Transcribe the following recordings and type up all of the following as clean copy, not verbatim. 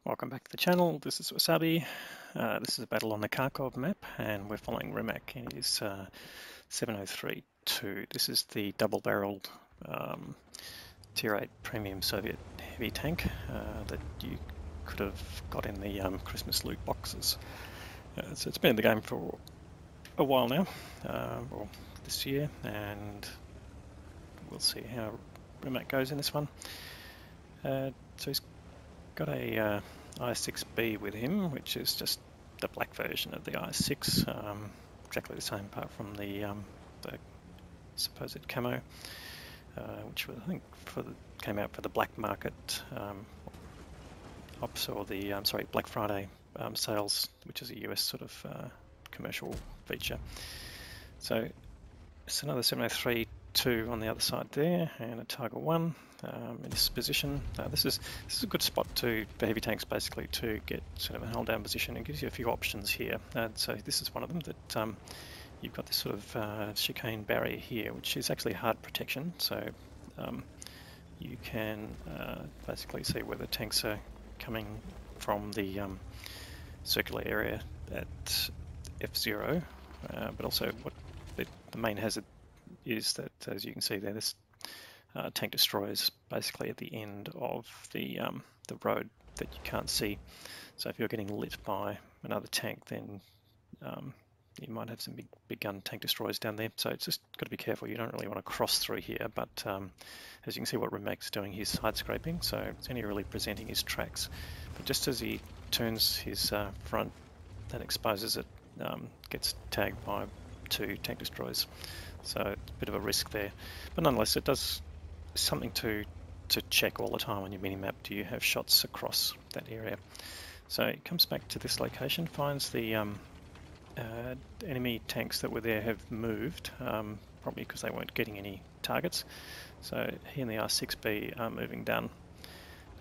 Welcome back to the channel. This is Wasabi. This is a battle on the Kharkov map, and we're following Rimac in his 703-2. This is the double-barreled Tier 8 premium Soviet heavy tank that you could have got in the Christmas loot boxes. So it's been in the game for a while now, or this year, and we'll see how Rimac goes in this one. So he's got a i6B with him, which is just the black version of the i6, exactly the same apart from the supposed camo, which was, I think came out for the black market ops, or the Black Friday sales, which is a US sort of commercial feature. So it's another 703-2 on the other side there, and a Tiger 1 in this position. This is a good spot for heavy tanks, basically, to get sort of a held down position. It gives you a few options here. So this is one of them, that you've got this sort of chicane barrier here, which is actually hard protection. So you can basically see where the tanks are coming from the circular area at F0, but also what the main hazard is that, as you can see there, this tank destroyer is basically at the end of the road that you can't see. So if you're getting lit by another tank, then you might have some big gun tank destroyers down there. So it's just got to be careful. You don't really want to cross through here, but as you can see, what Remac's doing, he's side scraping, so it's only really presenting his tracks. But just as he turns his front and exposes it, gets tagged by 2 tank destroyers. So it's a bit of a risk there, but nonetheless, it does something to check all the time on your mini-map. Do you have shots across that area? So it comes back to this location, finds the enemy tanks that were there have moved, probably because they weren't getting any targets. So he and the R6B are moving down.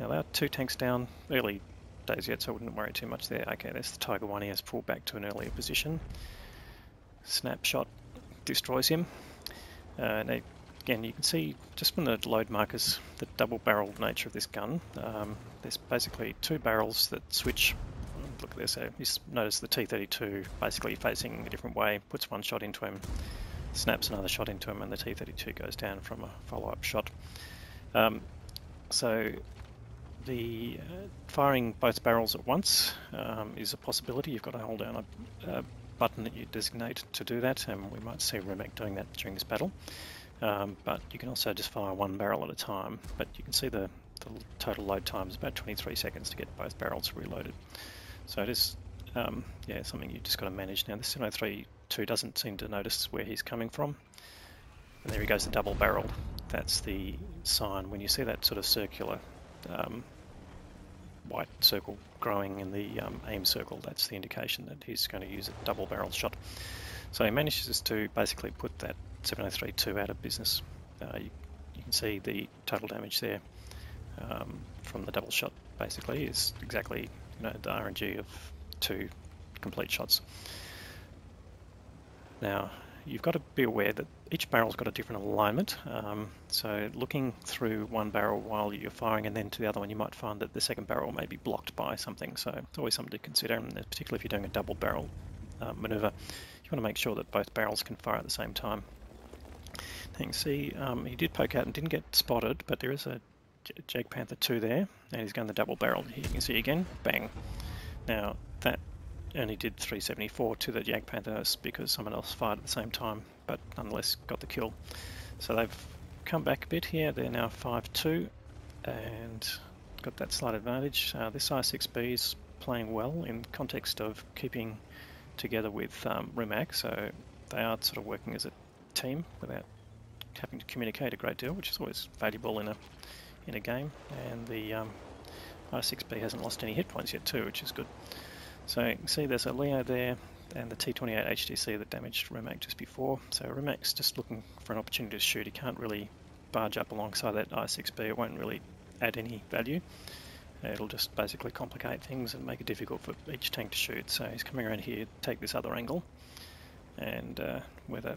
Now there are 2 tanks down, early days yet, so I wouldn't worry too much there. Okay, there's the Tiger 1, he has pulled back to an earlier position. Snapshot destroys him. Now, again, you can see just from the load markers the double-barreled nature of this gun. There's basically 2 barrels that switch. Look at this. So you notice the T32 basically facing a different way, puts one shot into him, snaps another shot into him, and the T32 goes down from a follow-up shot. So the firing both barrels at once is a possibility. You've got to hold down a button that you designate to do that, and we might see Rimac doing that during this battle. But you can also just fire one barrel at a time. But you can see the total load time is about 23 seconds to get both barrels reloaded. So it is something you just got to manage. Now this 703-2 doesn't seem to notice where he's coming from. And there he goes, the double barrel. That's the sign. When you see that sort of circular white circle growing in the aim circle, that's the indication that he's going to use a double barrel shot. So he manages to basically put that 703-2 out of business. You can see the total damage there from the double shot basically is exactly the RNG of 2 complete shots. Now you've got to be aware that each barrel's got a different alignment, so looking through one barrel while you're firing and then to the other one, you might find that the second barrel may be blocked by something. So it's always something to consider, and particularly if you're doing a double barrel maneuver, you want to make sure that both barrels can fire at the same time. You can see he did poke out and didn't get spotted, but there is a Jagdpanther 2 there, and he's going the double barrel. Here you can see again, bang. Now that only did 374 to the Jagdpanther because someone else fired at the same time, but nonetheless got the kill. So they've come back a bit here. They're now 5-2 and got that slight advantage. This I6B is playing well in context of keeping together with Rimac, so they are sort of working as a team without having to communicate a great deal, which is always valuable in a game. And the I6B hasn't lost any hit points yet too, which is good. So you can see there's a Leo there and the T28 HTC that damaged Rimac just before. So Rimac's just looking for an opportunity to shoot. He can't really barge up alongside that I6B. It won't really add any value. It'll just basically complicate things and make it difficult for each tank to shoot. So he's coming around here to take this other angle, and whether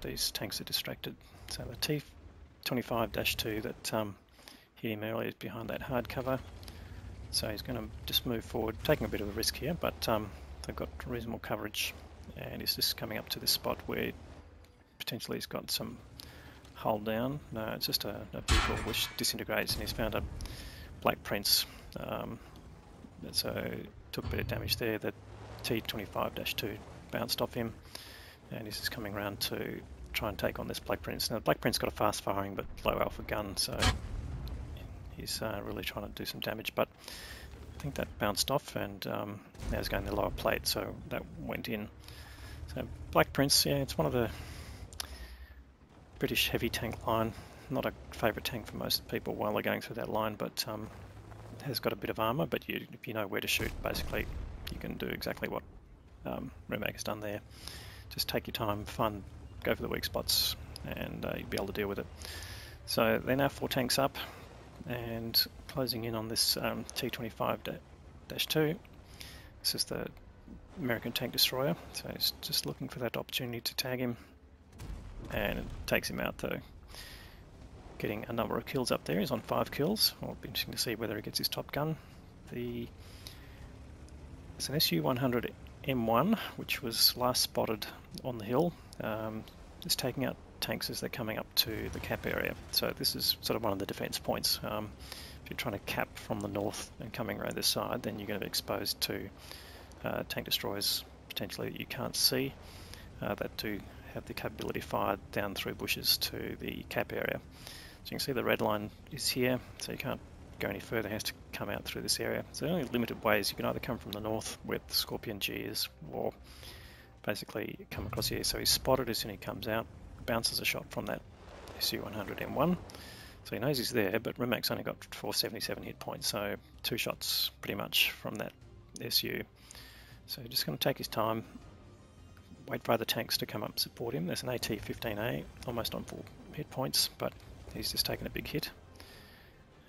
these tanks are distracted. So the T25-2 that hit him earlier is behind that hard cover. So he's going to just move forward, taking a bit of a risk here, but they've got reasonable coverage, and he's just coming up to this spot where potentially he's got some hull down. No, it's just a vehicle which disintegrates, and he's found a Black Prince. So took a bit of damage there. The T-25-2 bounced off him, and he's just coming around to try and take on this Black Prince. Now, the Black Prince got a fast firing but low alpha gun, so he's really trying to do some damage, but I think that bounced off, and now he's going the lower plate, so that went in. So Black Prince, yeah, it's one of the British heavy tank line. Not a favourite tank for most people while they're going through that line, but it has got a bit of armour, but if you know where to shoot, basically you can do exactly what Rimac has done there. Just take your time, go for the weak spots, and you'll be able to deal with it. So they're now 4 tanks up and closing in on this T-25-2. This is the American tank destroyer, so he's just looking for that opportunity to tag him, and it takes him out though. Getting a number of kills up there. He's on 5 kills. Well, it'll be interesting to see whether he gets his top gun. It's an Su-100 M1, which was last spotted on the hill. It's taking out tanks as they're coming up to the cap area. So this is sort of one of the defence points. If you're trying to cap from the north and coming around this side, then you're going to be exposed to tank destroyers potentially that you can't see that do have the capability to fire down through bushes to the cap area. So you can see the red line is here, so you can't go any further. It has to come out through this area. So there are only limited ways. You can either come from the north where the Scorpion G is, or basically come across here. So he's spotted as soon as he comes out, bounces a shot from that Su-100 M1. So he knows he's there, but Rimac's only got 477 hit points, so 2 shots pretty much from that Su. So he's just going to take his time, wait for other tanks to come up and support him. There's an AT-15A, almost on full hit points, but he's just taken a big hit.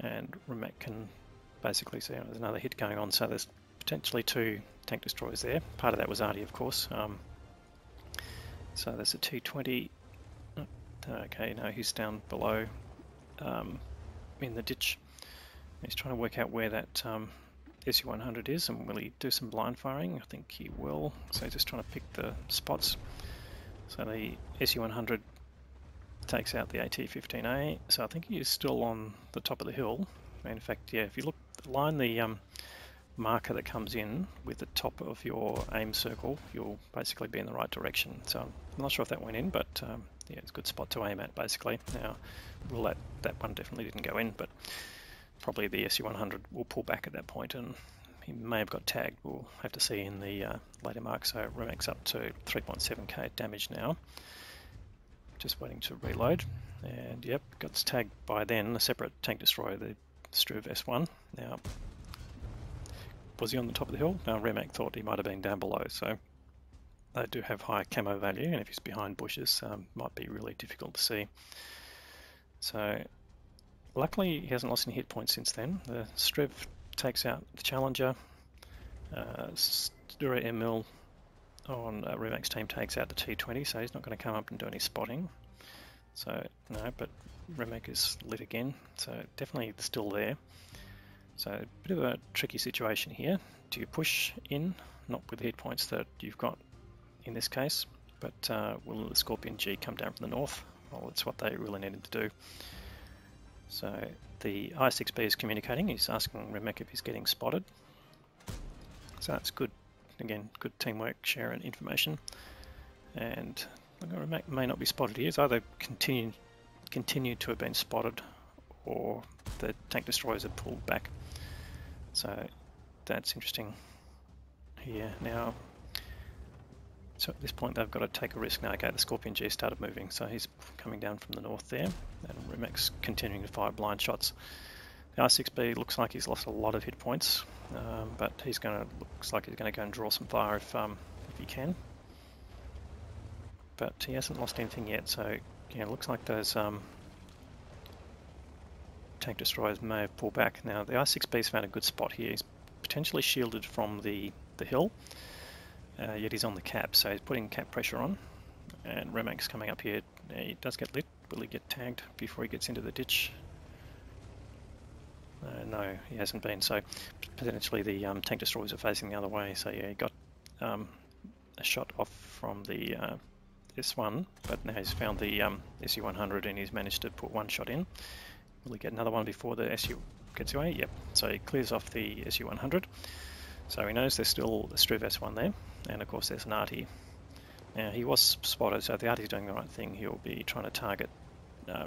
And Rimac can basically see there's another hit going on, so there's potentially 2 tank destroyers there. Part of that was Artie, of course. So there's a T-20. Okay, no, he's down below in the ditch. He's trying to work out where that Su-100 is, and will he do some blind firing? I think he will. So he's just trying to pick the spots. So the Su-100 takes out the AT-15A, so I think he is still on the top of the hill. And in fact, yeah, if you line the marker that comes in with the top of your aim circle, you'll basically be in the right direction. So I'm not sure if that went in, but yeah, it's a good spot to aim at basically. Now, that one definitely didn't go in, but probably the Su-100 will pull back at that point, and he may have got tagged. We'll have to see in the later mark. So Rimac's up to 3.7k damage now. Just waiting to reload, and yep, got tagged by then a separate tank destroyer, the Struve S1. Now, was he on the top of the hill? No, Rimac thought he might have been down below, so they do have high camo value, and if he's behind bushes, might be really difficult to see. So luckily he hasn't lost any hit points since then. The Struve takes out the Challenger, Stura M-Mill on Rimac's team takes out the T-20, so he's not going to come up and do any spotting. So no, but Rimac is lit again, so definitely still there. So a bit of a tricky situation here. Do you push in, not with the hit points that you've got in this case, but will the Scorpion G come down from the north? Well, that's what they really needed to do. So the I-6B is communicating. He's asking Rimac if he's getting spotted. So that's good. Again, good teamwork, sharing information. And Rimac may not be spotted here. It's either continue to have been spotted, or the tank destroyers have pulled back. So that's interesting here. Now, so at this point they've got to take a risk now. Okay, the Scorpion G started moving, so he's coming down from the north there, and Rimac's continuing to fire blind shots. The I-6B looks like he's lost a lot of hit points, but looks like he's going to go and draw some fire if he can. But he hasn't lost anything yet, so yeah, it looks like those tank destroyers may have pulled back. Now the I-6B's found a good spot here. He's potentially shielded from the hill, yet he's on the cap, so he's putting cap pressure on, and Rimac's coming up here. He does get lit. Will he get tagged before he gets into the ditch? No, he hasn't been. So potentially the tank destroyers are facing the other way. So yeah, he got a shot off from the S1, but now he's found the SU-100 and he's managed to put one shot in. Will he get another one before the SU gets away? Yep. So he clears off the SU-100. So he knows there's still the Struve S1 there, and of course there's an arty. Now he was spotted, so if the arty's doing the right thing, he'll be trying to target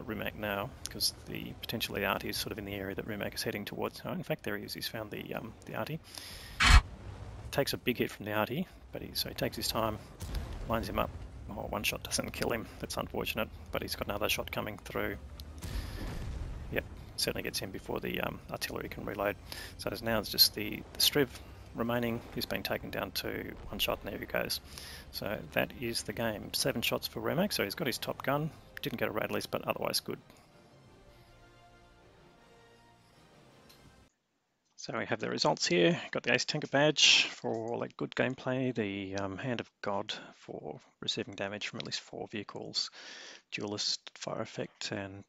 Rimac now, because potentially the arty is sort of in the area that Rimac is heading towards. Oh, in fact, there he is. He's found the arty. Takes a big hit from the arty, but so he takes his time, lines him up. Oh, one shot doesn't kill him. That's unfortunate, but he's got another shot coming through. Yep, certainly gets him before the artillery can reload. So now it's just the Striv remaining. He's been taken down to one shot, and there he goes. So that is the game. 7 shots for Rimac, so he's got his top gun. Didn't get a rad list, but otherwise good. So we have the results here. Got the Ace Tinker badge for all that good gameplay, the Hand of God for receiving damage from at least 4 vehicles, Duelist fire effect, and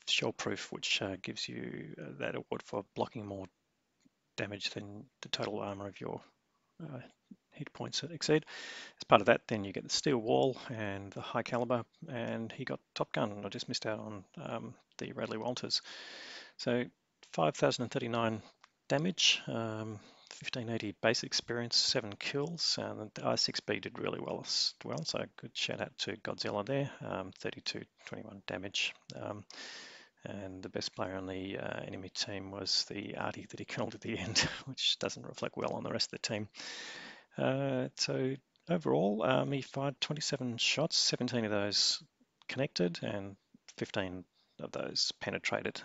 Shell Proof, which gives you that award for blocking more damage than the total armor of your hit points that exceed. As part of that, then you get the Steel Wall and the High Caliber, and he got Top Gun. I just missed out on the Radley Walters. So 5,039 damage, 1580 base experience, 7 kills, and the I6B did really well as well, so good shout out to Godzilla there, 3221 damage. And the best player on the enemy team was the arty that he killed at the end, which doesn't reflect well on the rest of the team. So overall, he fired 27 shots, 17 of those connected, and 15 of those penetrated.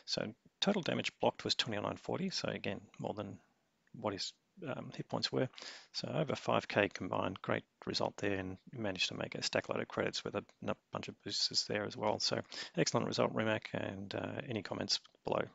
So total damage blocked was 2940, so again, more than what his hit points were. So over 5k combined, great result there, and managed to make a stack load of credits with a bunch of boosters there as well. So excellent result, Rimac, and any comments below.